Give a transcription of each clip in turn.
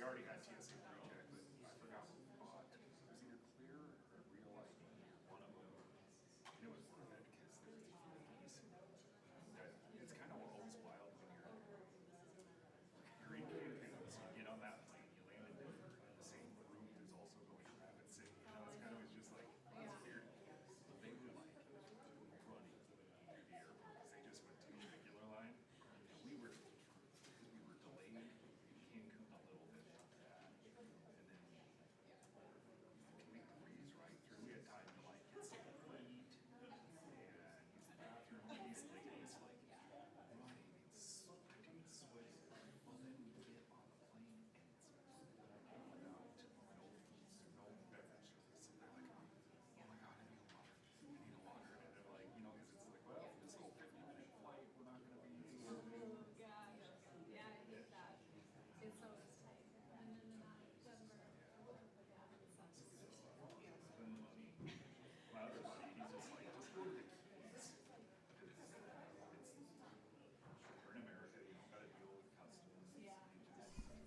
already had TSA PreCheck, but I forgot what we bought. It was either clear or real ID, one of them. And it was worth it because there's these fees. It's kind of always wild when you're in Cancun. So you get on that plane, you land in Denver, and the same route is also going to Rapid City. You know, it's kind of just like, that's weird. They were like running through the airport because they just went to the regular line. And we were delayed in Cancun a little bit from that. And then we breezed right through. We had time to like get something to eat and use the bathroom. These ladies like running and sweating, sweating. Well, then we get on the plane and it's all about no foods, no beverages. And they're like, oh my God, I need water. I need a water. And they're like, you know, because it's like, well, this whole 50-minute flight, we're not going to be using it. Oh gosh, yeah, I hate that. It's always tight. And then Denver, yeah, it sucks. Spend the money. My other buddy, he's just like, just go to the Keys. We're in America, you don't got to deal with customs. Yeah, exactly.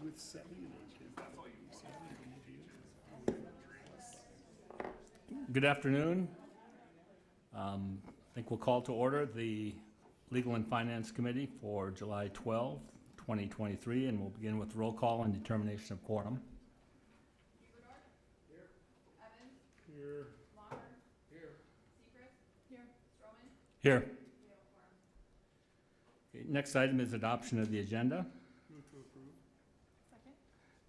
With 70 pages. That's all you want. 70 pages. Drinks. Good afternoon. I think we'll call to order the Legal and Finance Committee for July 12, 2023, and we'll begin with roll call and determination of quorum. Here. Evans, Here. Maher. Here. Secret. Here. Stroman. Here. We have a quorum. Okay, next item is adoption of the agenda. Move to approve. Second.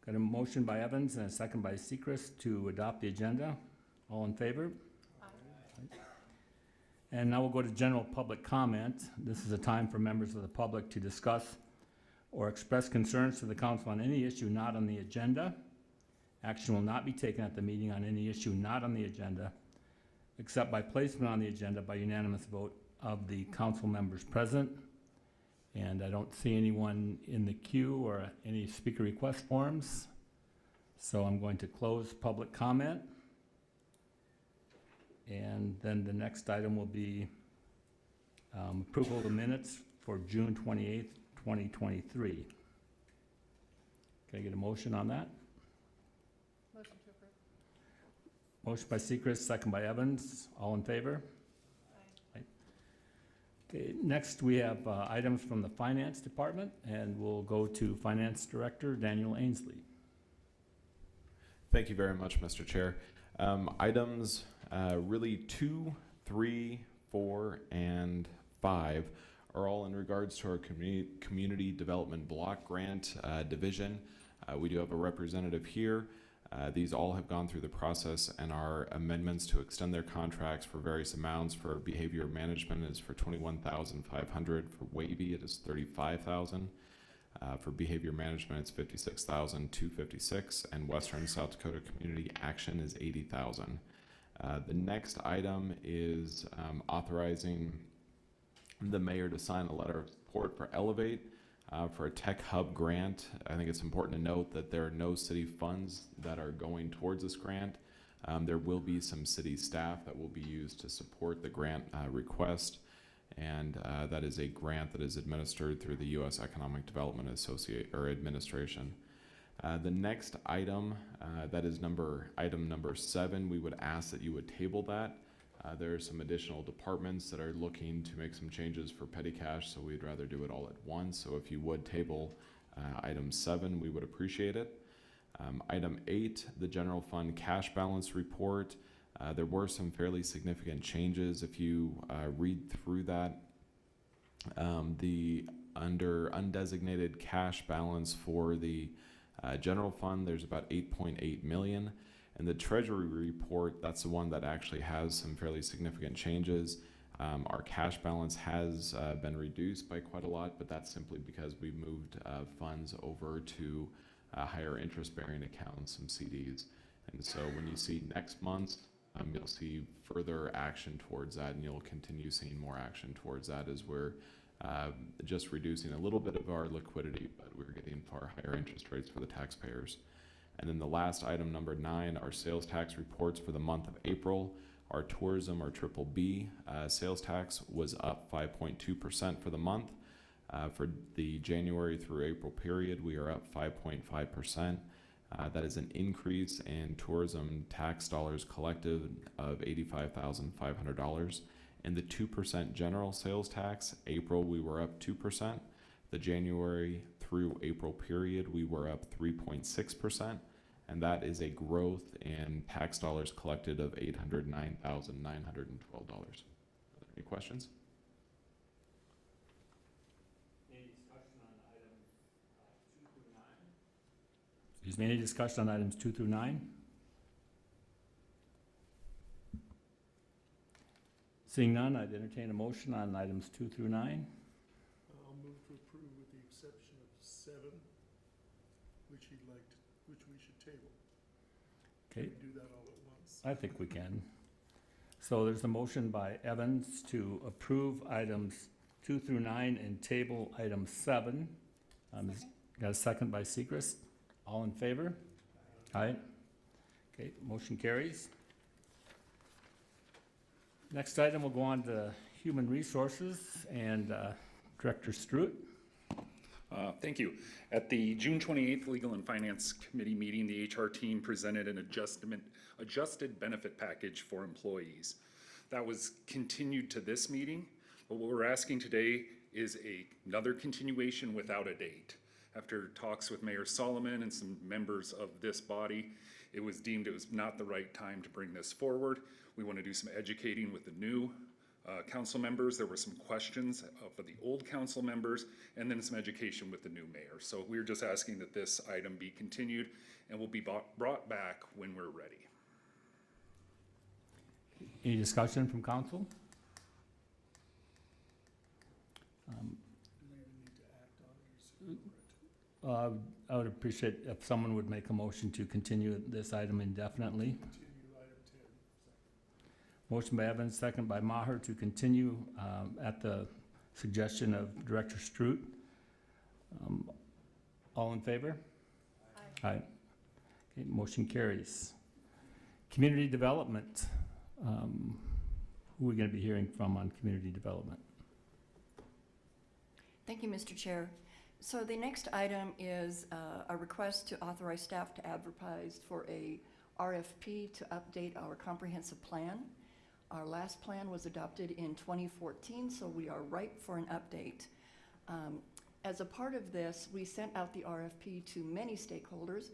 Got a motion by Evans and a second by Sechrist to adopt the agenda. All in favor? Aye. And now we'll go to general public comment. This is a time for members of the public to discuss or express concerns to the council on any issue not on the agenda. Action will not be taken at the meeting on any issue not on the agenda, except by placement on the agenda by unanimous vote of the council members present. And I don't see anyone in the queue or any speaker request forms. So I'm going to close public comment. And then the next item will be approval of the minutes for June 28th, 2023. Can I get a motion on that? Motion to approve. Motion by Sechrist, second by Evans. All in favor? Aye. Okay, next we have items from the Finance Department, and we'll go to Finance Director Daniel Ainsley. Thank you very much, Mr. Chair. Items really 2, 3, 4, and 5 are all in regards to our community development block grant division. We do have a representative here. These all have gone through the process and are amendments to extend their contracts for various amounts. For behavior management is for $21,500. For Wavy it is $35,000. For behavior management it's $56,256, and Western South Dakota Community Action is $80,000. The next item is authorizing the mayor to sign a letter of support for Elevate for a tech hub grant. I think it's important to note that there are no city funds that are going towards this grant. There will be some city staff that will be used to support the grant request, and that is a grant that is administered through the U.S. Economic Development Administration. The next item, that is item number 7, we would ask that you would table that. There are some additional departments that are looking to make some changes for petty cash, so we'd rather do it all at once. So if you would table item 7, we would appreciate it. Item 8, the general fund cash balance report. There were some fairly significant changes. If you read through that, the under undesignated cash balance for the general fund, there's about 8.8 million. And the Treasury report, that's the one that actually has some fairly significant changes. Our cash balance has been reduced by quite a lot, but that's simply because we moved funds over to higher interest-bearing accounts, some CDs. And so when you see next month, you'll see further action towards that, and you'll continue seeing more action towards that as we're just reducing a little bit of our liquidity, but we're getting far higher interest rates for the taxpayers. And then the last item, number 9, our sales tax reports for the month of April. Our tourism, or triple B, sales tax was up 5.2% for the month. For the January through April period, we are up 5.5%. That is an increase in tourism tax dollars collected of $85,500. And the 2% general sales tax, April we were up 2%. The January through April period, we were up 3.6%. And that is a growth in tax dollars collected of $809,912. Any questions? Excuse me, any discussion on items 2 through 9? Seeing none, I'd entertain a motion on items 2 through 9. I'll move to approve with the exception of 7, which we should table. Okay, Can we do that all at once? I think we can. So there's a motion by Evans to approve items 2 through 9 and table item 7. Got a second by Sechrist. All in favor? Aye. Okay, motion carries. Next item, we'll go on to Human Resources and Director Strout. Thank you. At the June 28th Legal and Finance Committee meeting, the HR team presented an adjusted benefit package for employees. That was continued to this meeting, but what we're asking today is another continuation without a date. After talks with Mayor Solomon and some members of this body, it was deemed it was not the right time to bring this forward. We want to do some educating with the new council members. There were some questions for the old council members, and then some education with the new mayor. So we're just asking that this item be continued and will be brought back when we're ready. Any discussion from council? Do we even need to act on it or support it? I would appreciate if someone would make a motion to continue this item indefinitely. Continue item 10. Motion by Evans, second by Maher to continue at the suggestion of Director Strout. All in favor? Aye. Aye. Okay, motion carries. Community development. Who are we going to be hearing from on community development? Thank you, Mr. Chair. So the next item is a request to authorize staff to advertise for a RFP to update our comprehensive plan. Our last plan was adopted in 2014, so we are ripe for an update. As a part of this, we sent out the RFP to many stakeholders.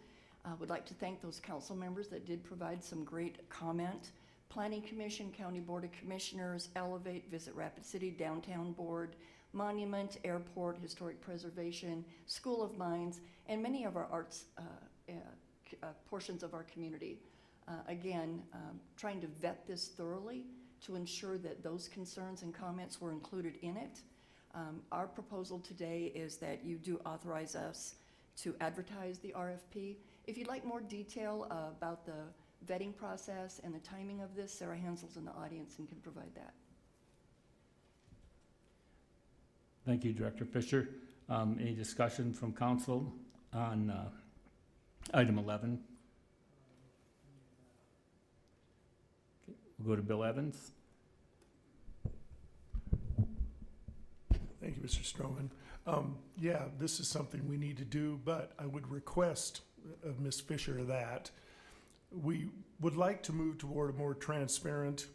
Would like to thank those council members that did provide some great comment. Planning Commission, County Board of Commissioners, Elevate, Visit Rapid City, Downtown Board, Monument, Airport, Historic Preservation, School of Mines, and many of our arts portions of our community. Again, trying to vet this thoroughly to ensure that those concerns and comments were included in it. Our proposal today is that you do authorize us to advertise the RFP. If you'd like more detail about the vetting process and the timing of this, Sarah Hansel's in the audience and can provide that. Thank you, Director Fisher. Any discussion from council on item 11? Okay, we'll go to Bill Evans. Thank you, Mr. Stroman. Yeah, this is something we need to do, but I would request of Ms. Fisher that we would like to move toward a more transparent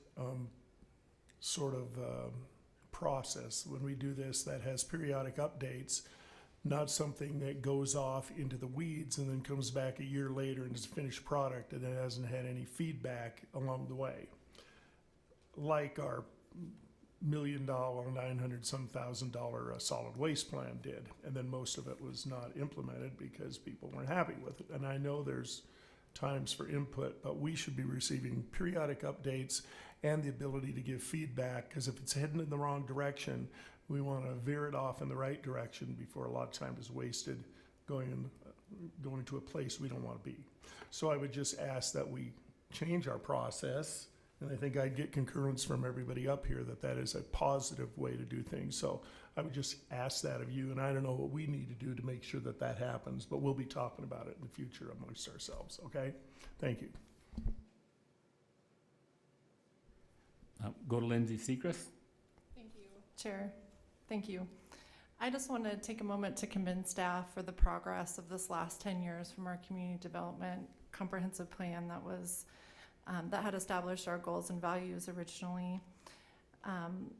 sort of process when we do this that has periodic updates, not something that goes off into the weeds and then comes back a year later and is a finished product and it hasn't had any feedback along the way. Like our $1 million, $900,000 solid waste plan did, and then most of it was not implemented because people weren't happy with it. And I know there's times for input, but we should be receiving periodic updates and the ability to give feedback, because if it's heading in the wrong direction, we want to veer it off in the right direction before a lot of time is wasted going to a place we don't want to be. So I would just ask that we change our process, and I think I'd get concurrence from everybody up here that that is a positive way to do things. So I would just ask that of you, and I don't know what we need to do to make sure that that happens, but we'll be talking about it in the future amongst ourselves, okay? Thank you. Go to Lindsay Sechrist. Thank you, Chair. Thank you. I just want to take a moment to commend staff for the progress of this last 10 years from our community development comprehensive plan that was that had established our goals and values originally.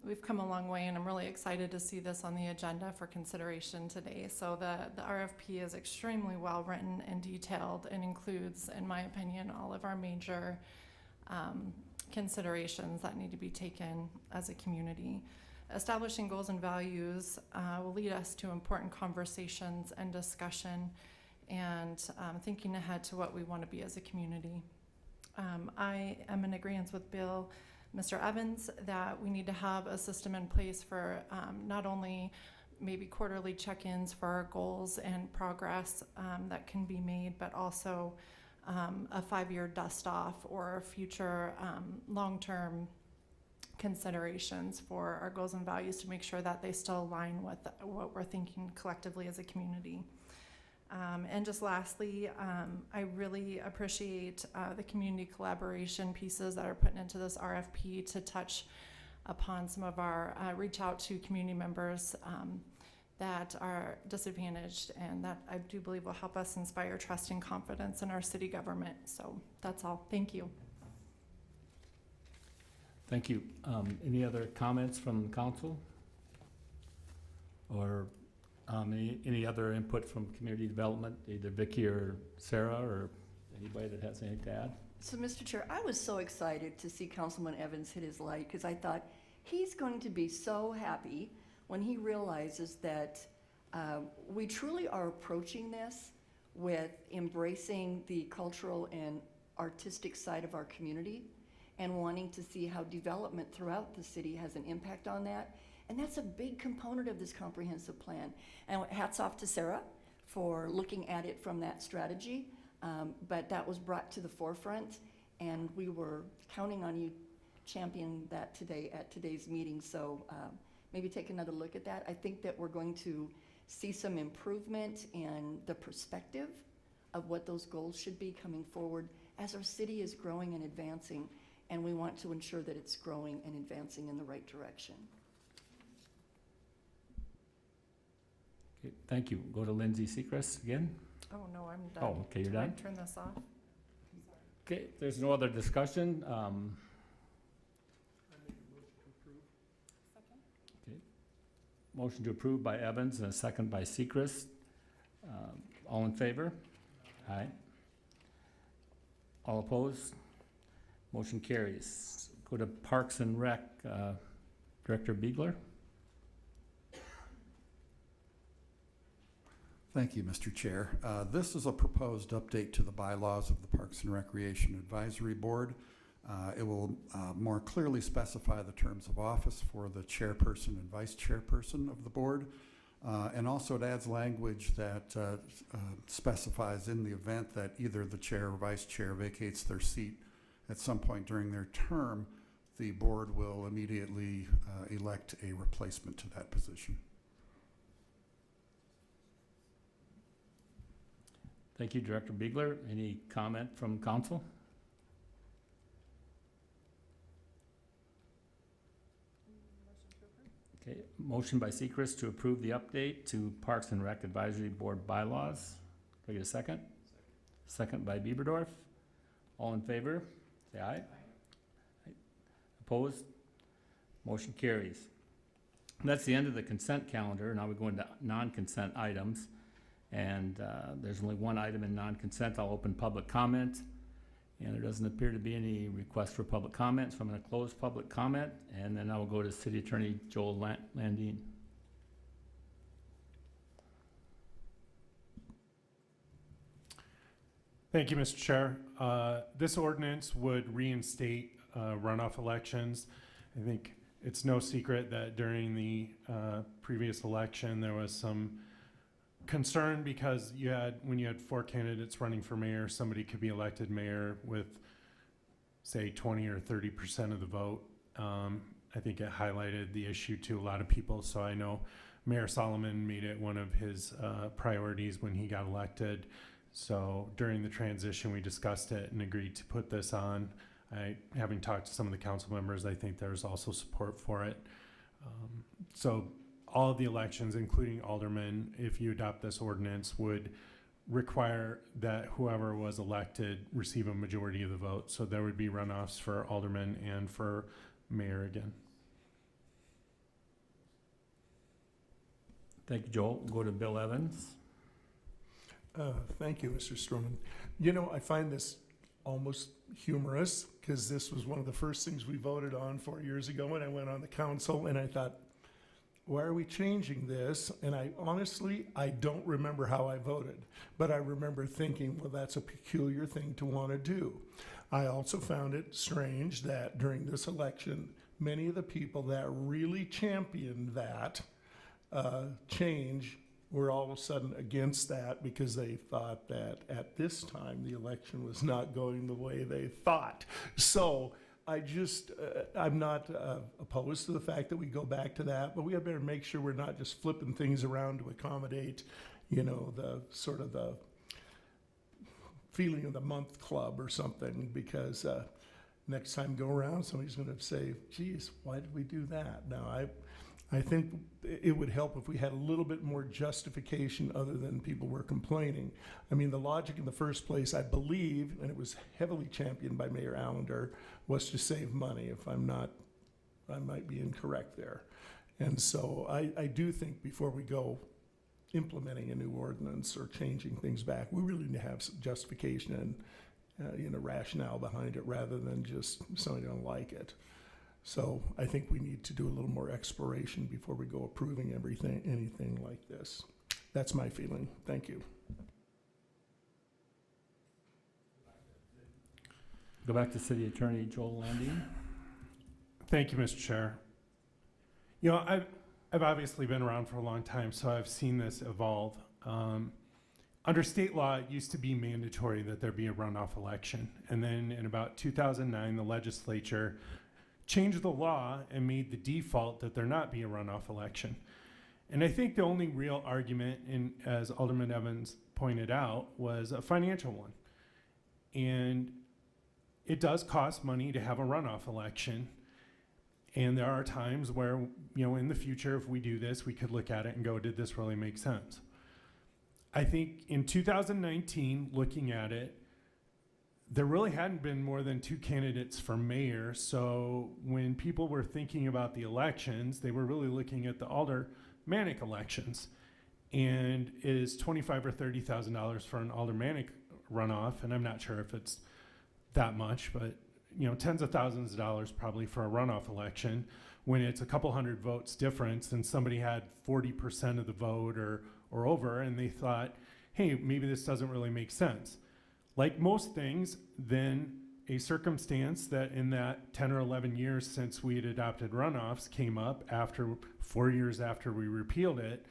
We've come a long way, and I'm really excited to see this on the agenda for consideration today. So the RFP is extremely well written and detailed and includes, in my opinion, all of our major considerations that need to be taken as a community. Establishing goals and values will lead us to important conversations and discussion, and thinking ahead to what we want to be as a community. I am in agreement with Bill, Mr. Evans, that we need to have a system in place for not only maybe quarterly check-ins for our goals and progress that can be made, but also a 5-year dust-off or future long-term considerations for our goals and values to make sure that they still align with what we're thinking collectively as a community. And just lastly, I really appreciate the community collaboration pieces that are put into this RFP to touch upon some of our reach out to community members that are disadvantaged, and that I do believe will help us inspire trust and confidence in our city government. So that's all. Thank you. Thank you. Any other comments from the council? Or any other input from community development, either Vicki or Sarah or anybody that has anything to add? So, Mr. Chair, I was so excited to see Councilman Evans hit his light, because I thought he's going to be so happy when he realizes that we truly are approaching this with embracing the cultural and artistic side of our community and wanting to see how development throughout the city has an impact on that. And that's a big component of this comprehensive plan. And hats off to Sarah for looking at it from that strategy. But that was brought to the forefront, and we were counting on you championing that today at today's meeting. So maybe take another look at that. I think that we're going to see some improvement in the perspective of what those goals should be coming forward as our city is growing and advancing, and we want to ensure that it's growing and advancing in the right direction. Okay, thank you. Go to Lindsay Sechrest again. Oh, no, I'm done. Oh, okay, you're Can I done? turn this off? Okay, there's no other discussion. Okay. Motion to approve by Evans and a second by Sechrest. All in favor? Aye. All opposed? Motion carries. Go to Parks and Rec, Director Biegler. Thank you, Mr. Chair. This is a proposed update to the bylaws of the Parks and Recreation Advisory Board. It will more clearly specify the terms of office for the chairperson and vice chairperson of the board. And also it adds language that specifies in the event that either the chair or vice chair vacates their seat at some point during their term, the board will immediately elect a replacement to that position. Thank you, Director Biegler. Any comment from council? Okay, motion by Sechrest to approve the update to Parks and Rec Advisory Board bylaws. Do I get a second? Second by Bieberdorf. All in favor, say aye. Aye. Opposed? Motion carries. And that's the end of the consent calendar. Now we go into non-consent items. And there's only one item in non-consent. I'll open public comment. And there doesn't appear to be any request for public comment, so I'm going to close public comment, and then I will go to City Attorney Joel Landine. Thank you, Mr. Chair. This ordinance would reinstate runoff elections. I think it's no secret that during the previous election there was some concern because when you had 4 candidates running for mayor, somebody could be elected mayor with, say, 20 or 30% of the vote. I think it highlighted the issue to a lot of people. So I know Mayor Solomon made it one of his priorities when he got elected. So during the transition, we discussed it and agreed to put this on. Having talked to some of the council members, I think there's also support for it. So all of the elections, including aldermen, if you adopt this ordinance, would require that whoever was elected receive a majority of the vote. So there would be runoffs for aldermen and for mayor again. Thank you, Joel. We'll go to Bill Evans. Thank you, Mr. Stroman. You know, I find this almost humorous because this was one of the first things we voted on 4 years ago when I went on the council, and I thought, why are we changing this? And I honestly don't remember how I voted, but I remember thinking, well, that's a peculiar thing to want to do. I also found it strange that during this election, many of the people that really championed that change were all of a sudden against that because they thought that at this time the election was not going the way they thought. So I'm not opposed to the fact that we go back to that, but we had better make sure we're not just flipping things around to accommodate, you know, the sort of the feeling of the month club or something, because next time go around, somebody's going to say, geez, why did we do that? Now, I think it would help if we had a little bit more justification other than people were complaining. I mean, the logic in the first place, I believe, and it was heavily championed by Mayor Allender, was to save money. If I'm not, I might be incorrect there. And so I do think before we go implementing a new ordinance or changing things back, we really need to have some justification and rationale behind it rather than just somebody don't like it. So I think we need to do a little more exploration before we go approving anything like this. That's my feeling. Thank you. Go back to City Attorney Joel Landine. Thank you, Mr. Chair. You know, I've obviously been around for a long time, so I've seen this evolve. Under state law, it used to be mandatory that there be a runoff election. And then in about 2009, the legislature changed the law and made the default that there not be a runoff election. And I think the only real argument, as Alderman Evans pointed out, was a financial one. And it does cost money to have a runoff election. And there are times where, you know, in the future, if we do this, we could look at it and go, did this really make sense? I think in 2019, looking at it, there really hadn't been more than 2 candidates for mayor. So when people were thinking about the elections, they were really looking at the aldermanic elections. And it is $25,000 or $30,000 for an aldermanic runoff. And I'm not sure if it's that much, but you know, tens of thousands of dollars probably for a runoff election when it's a couple hundred votes difference and somebody had 40% of the vote or over, and they thought, hey, maybe this doesn't really make sense. Like most things, then a circumstance that in that 10 or 11 years since we had adopted runoffs came up after 4 years after we repealed it,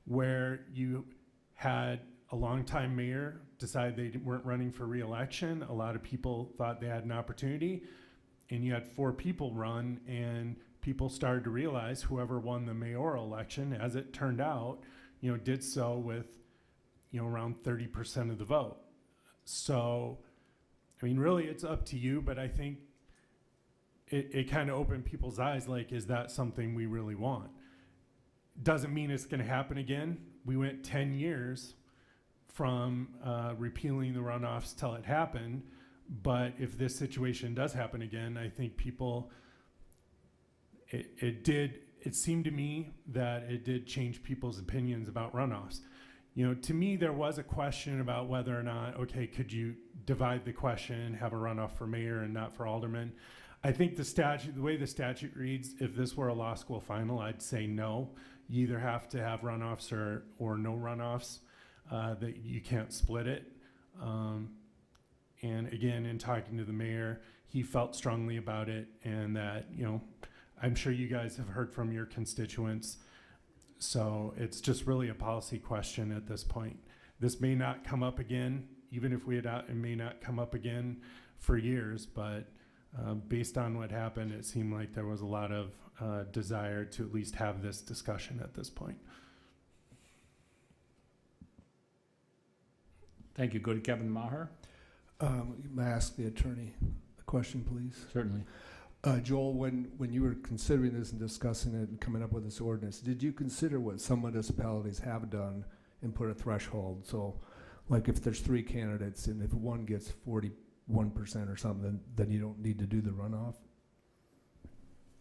where you had a longtime mayor decide they weren't running for re-election. A lot of people thought they had an opportunity, and you had 4 people run, and people started to realize whoever won the mayoral election, as it turned out, you know, did so with, you know, around 30% of the vote. So, I mean, really it's up to you, but I think it kind of opened people's eyes, like, is that something we really want? Doesn't mean it's going to happen again. We went 10 years from repealing the runoffs till it happened, but if this situation does happen again, I think people, it seemed to me that it did change people's opinions about runoffs. You know, to me, there was a question about whether or not, okay, could you divide the question, have a runoff for mayor and not for alderman? I think the statute, the way the statute reads, if this were a law school final, I'd say no. You either have to have runoffs or no runoffs, that you can't split it. And again, in talking to the mayor, he felt strongly about it, and that, you know, I'm sure you guys have heard from your constituents. So it's just really a policy question at this point. This may not come up again, even if we adopt, it may not come up again for years, but based on what happened, it seemed like there was a lot of desire to at least have this discussion at this point. Thank you. Go to Kevin Maher. May I ask the attorney a question, please? Certainly. Joel, when you were considering this and discussing it and coming up with this ordinance, did you consider what some municipalities have done and put a threshold? So, like if there's 3 candidates and if one gets 41% or something, then you don't need to do the runoff?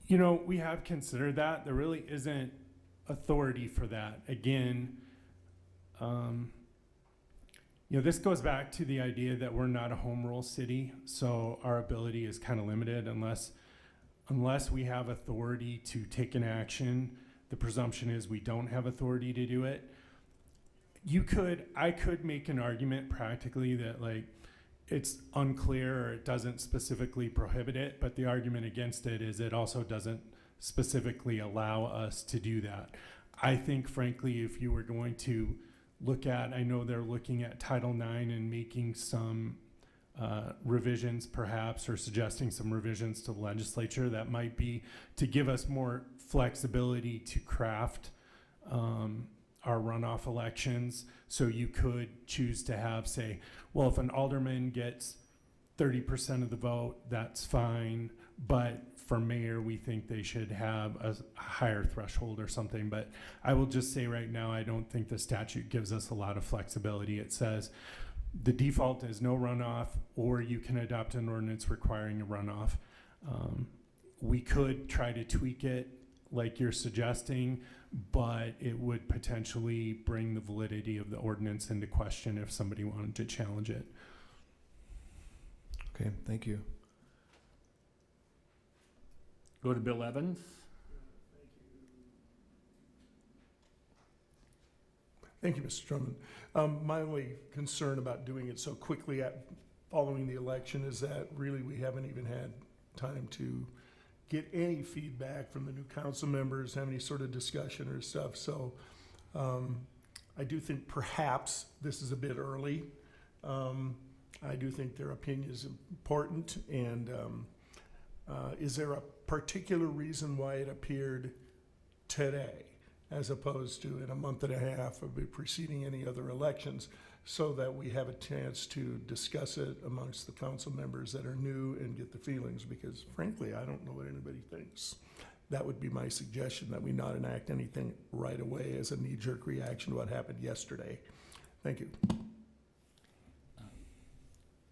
You know, we have considered that. There really isn't authority for that. Again, you know, this goes back to the idea that we're not a home rule city, so our ability is kind of limited unless we have authority to take an action. The presumption is we don't have authority to do it. I could make an argument practically that like it's unclear or it doesn't specifically prohibit it, but the argument against it is it also doesn't specifically allow us to do that. I think frankly, if you were going to look at, I know they're looking at Title IX and making some revisions perhaps, or suggesting some revisions to the legislature that might be to give us more flexibility to craft our runoff elections. So you could choose to have, say, well, if an alderman gets 30% of the vote, that's fine, but for mayor, we think they should have a higher threshold or something. But I will just say right now, I don't think the statute gives us a lot of flexibility. It says the default is no runoff, or you can adopt an ordinance requiring a runoff. We could try to tweak it like you're suggesting, but it would potentially bring the validity of the ordinance into question if somebody wanted to challenge it. Okay, thank you. Go to Bill Evans. Thank you, Mr. Drummond. My only concern about doing it so quickly following the election is that really we haven't even had time to get any feedback from the new council members, have any sort of discussion or stuff. So I do think perhaps this is a bit early. I do think their opinion is important. And is there a particular reason why it appeared today as opposed to in a month and a half of preceding any other elections, so that we have a chance to discuss it amongst the council members that are new and get the feelings? Because frankly, I don't know what anybody thinks. That would be my suggestion, that we not enact anything right away as a knee-jerk reaction to what happened yesterday. Thank you.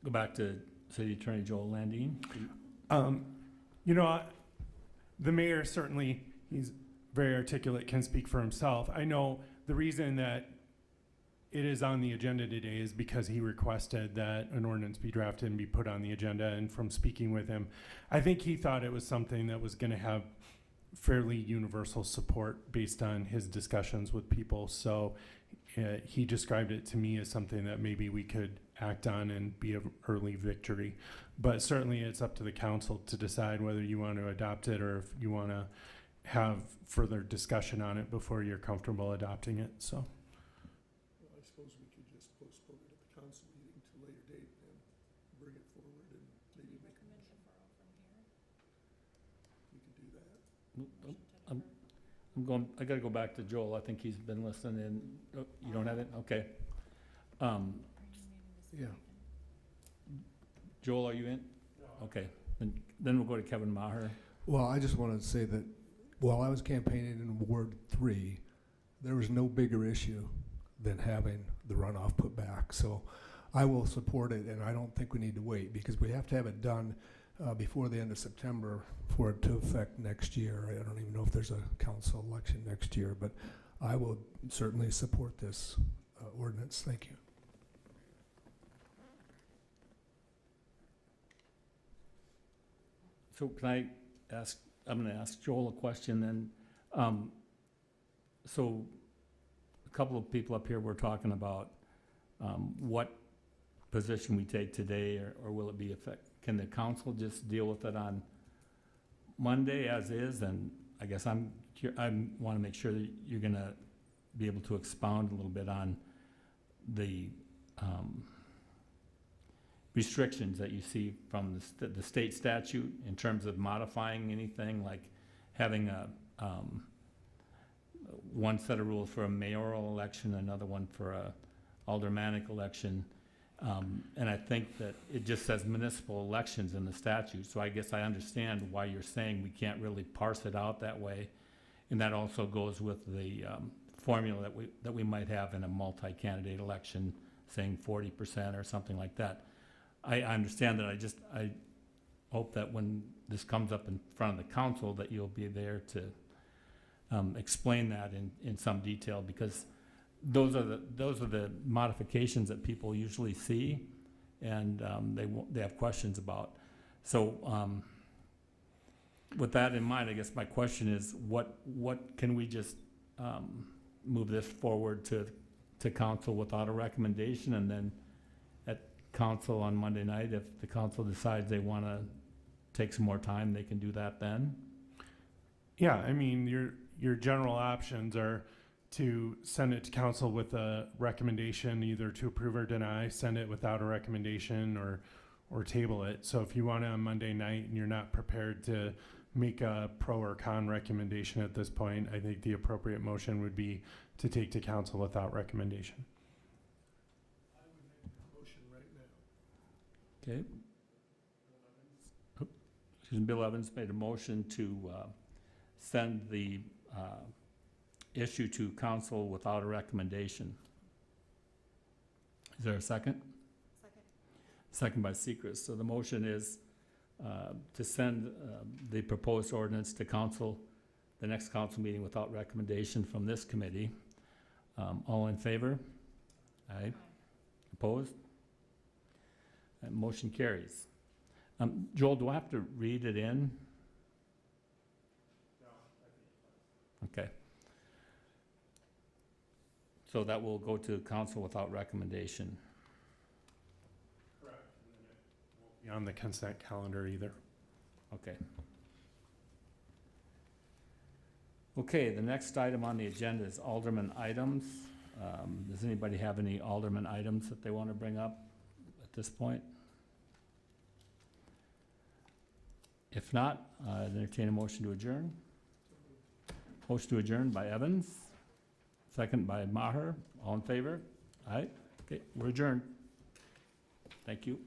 Go back to City Attorney Joel Landine. You know, the mayor certainly, he's very articulate, can speak for himself. I know the reason that it is on the agenda today is because he requested that an ordinance be drafted and be put on the agenda. And from speaking with him, I think he thought it was something that was going to have fairly universal support based on his discussions with people. So he described it to me as something that maybe we could act on and be an early victory. But certainly it's up to the council to decide whether you want to adopt it or if you want to have further discussion on it before you're comfortable adopting it. So. Well, I suppose we could just postpone it at the council meeting to a later date and bring it forward and maybe make a motion. We could do that. I gotta go back to Joel. I think he's been listening in. Oh, you don't have it? Okay. Yeah. Joel, are you in? Okay. Then we'll go to Kevin Maher. Well, I just wanted to say that while I was campaigning in Ward 3, there was no bigger issue than having the runoff put back. So I will support it, and I don't think we need to wait because we have to have it done before the end of September for it to affect next year. I don't even know if there's a council election next year, but I will certainly support this ordinance. Thank you. So can I ask, I'm going to ask Joel a question then. So a couple of people up here were talking about what position we take today, or will it be can the council just deal with it on Monday as is? And I guess I want to make sure that you're going to be able to expound a little bit on the restrictions that you see from the state statute in terms of modifying anything, like having a one set of rules for a mayoral election, another one for a aldermanic election. And I think that it just says municipal elections in the statute, so I guess I understand why you're saying we can't really parse it out that way. And that also goes with the formula that we might have in a multi-candidate election, saying 40% or something like that. I understand that. I hope that when this comes up in front of the council, that you'll be there to explain that in some detail, because those are the modifications that people usually see, and they have questions about. So with that in mind, I guess my question is, what can we just move this forward to council without a recommendation, and then at council on Monday night, if the council decides they want to take some more time, they can do that then? Yeah, I mean, your general options are to send it to council with a recommendation, either to approve or deny, send it without a recommendation, or table it. So if you want it on Monday night and you're not prepared to make a pro or con recommendation at this point, I think the appropriate motion would be to take to council without recommendation. I would make a motion right now. Okay. Excuse me, Bill Evans made a motion to send the issue to council without a recommendation. Is there a second? Second. Second by Sechrist. So the motion is to send the proposed ordinance to council, the next council meeting, without recommendation from this committee. All in favor? Aye. Opposed? That motion carries. Joel, do I have to read it in? No, I think. Okay. So that will go to council without recommendation. Correct. And then it won't be on the consent calendar either. Okay. Okay, the next item on the agenda is alderman items. Does anybody have any alderman items that they want to bring up at this point? If not, I'd entertain a motion to adjourn. Motion to adjourn by Evans, second by Maher. All in favor? Aye. Okay, we're adjourned. Thank you.